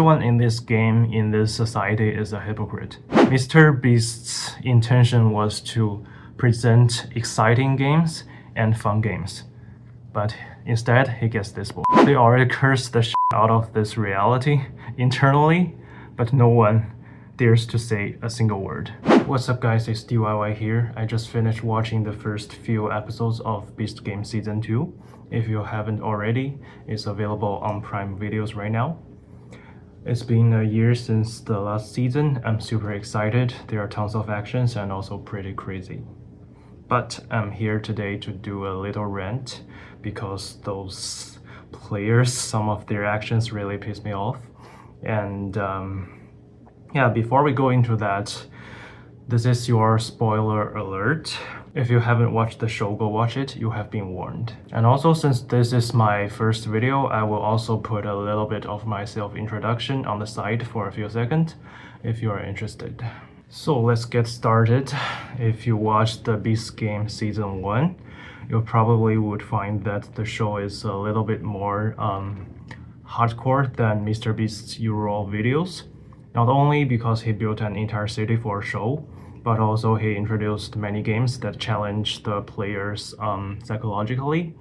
Everyone in this game, in this society, is a hypocrite. Mr. Beast's intention was to present exciting games and fun games, but instead he gets this bull. They already cursed the shit out of this reality internally, but no one dares to say a single word. What's up guys, it's DYY here. I just finished watching the first few episodes of Beast Game Season 2. If you haven't already, it's available on Prime Videos right now. It's been a year since the last season. I'm super excited. There are tons of actions and also pretty crazy. But I'm here today to do a little rant because those players, some of their actions really piss me off. And yeah, before we go into that, this is your spoiler alert. If you haven't watched the show, go watch it. You have been warned. And also, since this is my first video, I will also put a little bit of my self-introduction on the side for a few seconds if you are interested. So let's get started. If you watched the Beast Game Season 1, you probably would find that the show is a little bit more hardcore than Mr. Beast's usual videos. Not only because he built an entire city for a show, but also he introduced many games that challenge the players psychologically.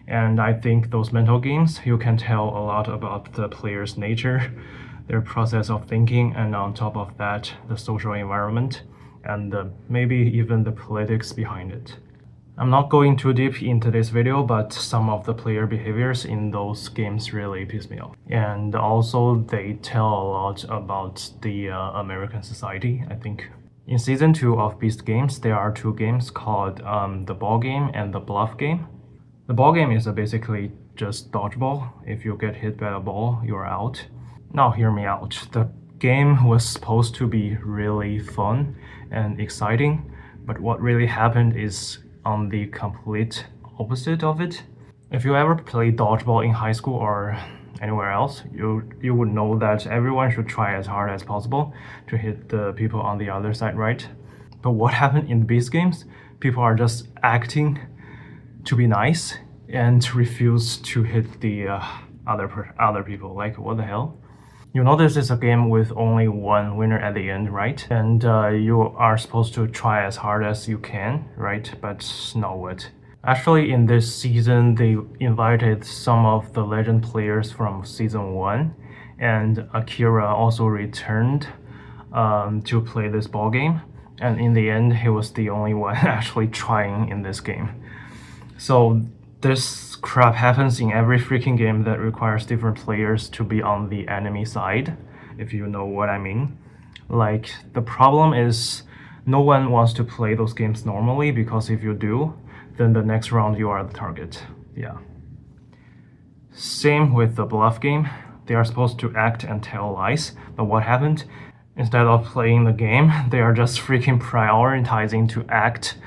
And I think those mental games, you can tell a lot about the player's nature, their process of thinking, and on top of that, the social environment, and maybe even the politics behind it. I'm not going too deep into this video, but some of the player behaviors in those games really piss me off. And also, they tell a lot about the American society, I think. In Season 2 of Beast Games, there are two games called the Ball Game and the Bluff Game. The Ball Game is basically just dodgeball. If you get hit by a ball, you're out. Now hear me out. The game was supposed to be really fun and exciting, but what really happened is on the complete opposite of it. If you ever played dodgeball in high school or anywhere else, you would know that everyone should try as hard as possible to hit the people on the other side, right? But what happened in Beast Games? People are just acting to be nice and refuse to hit the other people. Like, what the hell? You know this is a game with only one winner at the end, right? And you are supposed to try as hard as you can, right? But now what? Actually, in this season, they invited some of the legend players from Season 1, and Akira also returned to play this ball game. And in the end, he was the only one actually trying in this game. So this crap happens in every freaking game that requires different players to be on the enemy side, if you know what I mean. Like, the problem is no one wants to play those games normally, because if you do, then the next round you are the target. Yeah. Same with the Bluff Game. They are supposed to act and tell lies, but what happened? Instead of playing the game, they are just freaking prioritizing to act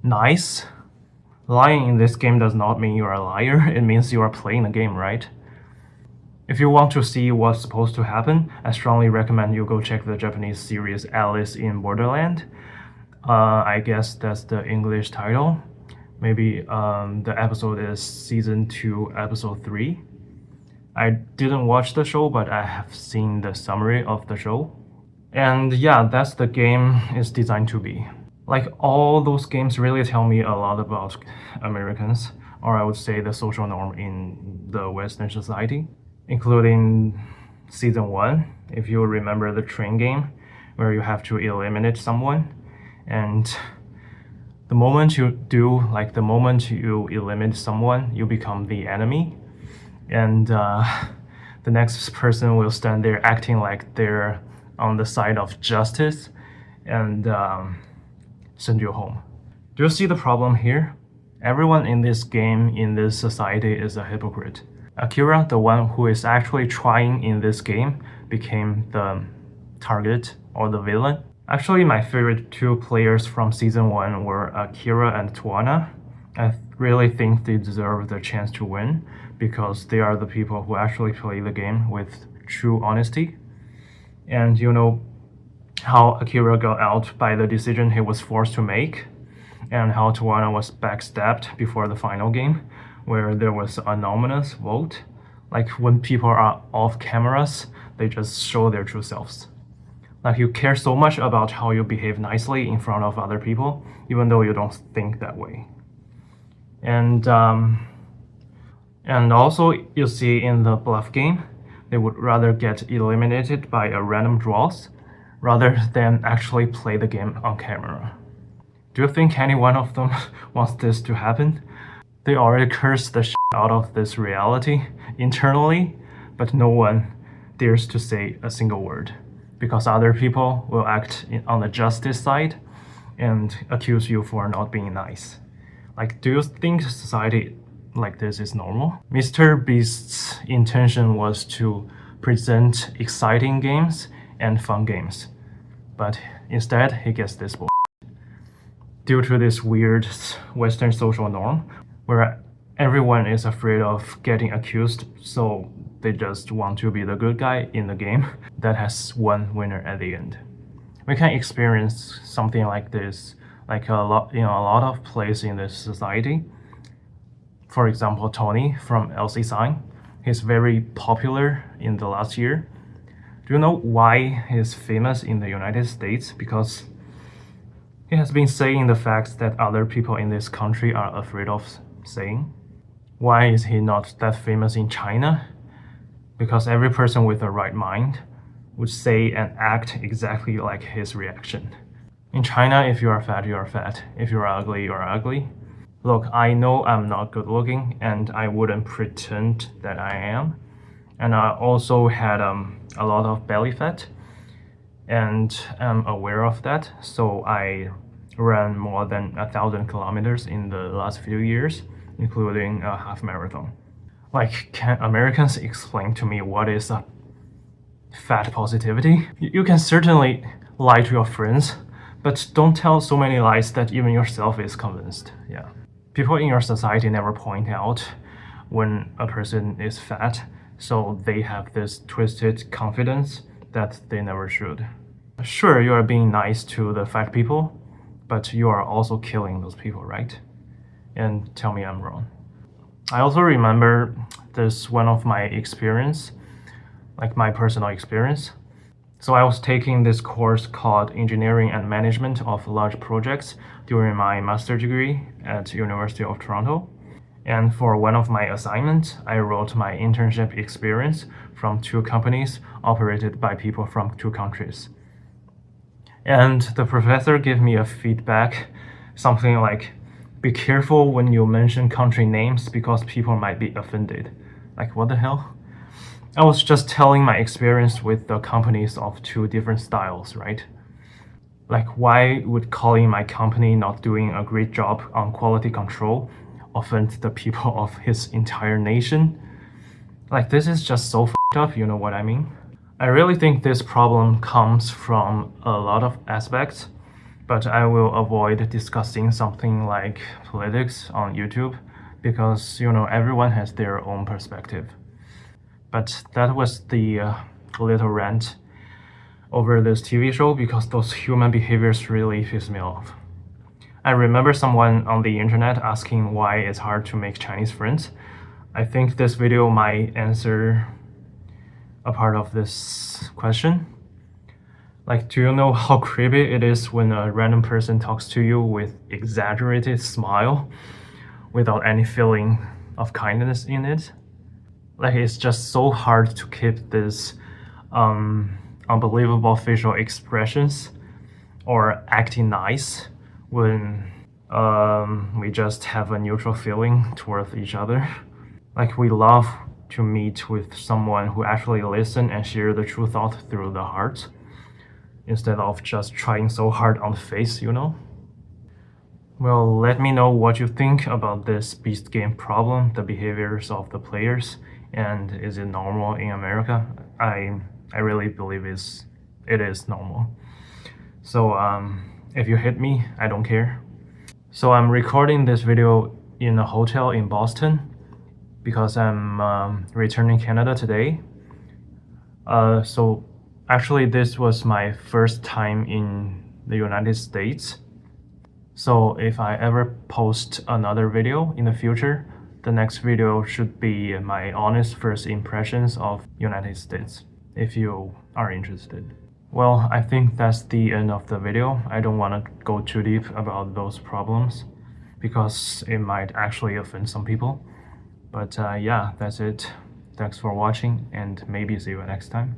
nice. Lying in this game does not mean you are a liar, it means you are playing the game, right? If you want to see what's supposed to happen, I strongly recommend you go check the Japanese series Alice in Borderland. I guess that's the English title. Maybe the episode is Season 2, Episode 3. I didn't watch the show, but I have seen the summary of the show. And yeah, that's the game is designed to be. Like, all those games really tell me a lot about Americans, or I would say the social norm in the Western society, including Season 1, if you remember the train game, where you have to eliminate someone. And the moment you do, like the moment you eliminate someone, you become the enemy. And the next person will stand there acting like they're on the side of justice and send you home. Do you see the problem here? Everyone in this game, in this society, is a hypocrite. Akira, the one who is actually trying in this game, became the target or the villain. Actually, my favorite two players from Season 1 were Akira and Tuana. I really think they deserve the chance to win because they are the people who actually play the game with true honesty. And you know how Akira got out by the decision he was forced to make, and how Tuana was backstabbed before the final game, where there was an anonymous vote. Like when people are off cameras, they just show their true selves. Like you care so much about how you behave nicely in front of other people, even though you don't think that way. And also you see in the bluff game, they would rather get eliminated by a random draws rather than actually play the game on camera. Do you think any one of them wants this to happen? They already cursed the shit out of this reality internally, but no one dares to say a single word because other people will act on the justice side and accuse you for not being nice. Like, do you think society like this is normal? Mr. Beast's intention was to present exciting games and fun games, but instead he gets this bull. Due to this weird Western social norm, where everyone is afraid of getting accused, so they just want to be the good guy in the game that has one winner at the end. We can experience something like this, like a lot of places in this society. For example, Tony from LC Sign, he's very popular in the last year. Do you know why he's famous in the United States? Because he has been saying the facts that other people in this country are afraid of saying. Why is he not that famous in China? Because every person with the right mind would say and act exactly like his reaction. In China, if you are fat, you are fat. If you are ugly, you are ugly. Look, I know I'm not good looking and I wouldn't pretend that I am. And I also had a lot of belly fat and I'm aware of that. So I ran more than 1,000 kilometers in the last few years, including a half marathon. Like, can Americans explain to me what is a fat positivity? You can certainly lie to your friends, but don't tell so many lies that even yourself is convinced. Yeah. People in your society never point out when a person is fat, so they have this twisted confidence that they never should. Sure, you are being nice to the fat people, but you are also killing those people, right? And tell me I'm wrong. I also remember this one of my experience, like my personal experience. So I was taking this course called Engineering and Management of Large Projects during my master's degree at University of Toronto. And for one of my assignments, I wrote my internship experience from 2 companies operated by people from 2 countries. And the professor gave me a feedback, something like, be careful when you mention country names because people might be offended. Like, what the hell? I was just telling my experience with the companies of 2 different styles, right? Like, why would calling my company not doing a great job on quality control offend the people of his entire nation? Like, this is just so f***ed up, you know what I mean? I really think this problem comes from a lot of aspects, but I will avoid discussing something like politics on YouTube because, everyone has their own perspective. But that was the little rant over this TV show because those human behaviors really piss me off. I remember someone on the internet asking why it's hard to make Chinese friends. I think this video might answer a part of this question. Like, do you know how creepy it is when a random person talks to you with exaggerated smile without any feeling of kindness in it? Like, it's just so hard to keep this unbelievable facial expressions or acting nice when we just have a neutral feeling towards each other. Like, we love to meet with someone who actually listen and share the true thought through the heart instead of just trying so hard on the face, Well, let me know what you think about this Beast game problem, the behaviors of the players, and is it normal in America? I really believe it is normal. So if you hit me, I don't care. So I'm recording this video in a hotel in Boston because I'm returning Canada today. So actually this was my first time in the United States. So if I ever post another video in the future, the next video should be my honest first impressions of United States, if you are interested. Well, I think that's the end of the video. I don't want to go too deep about those problems because it might actually offend some people. But yeah, that's it. Thanks for watching and maybe see you next time.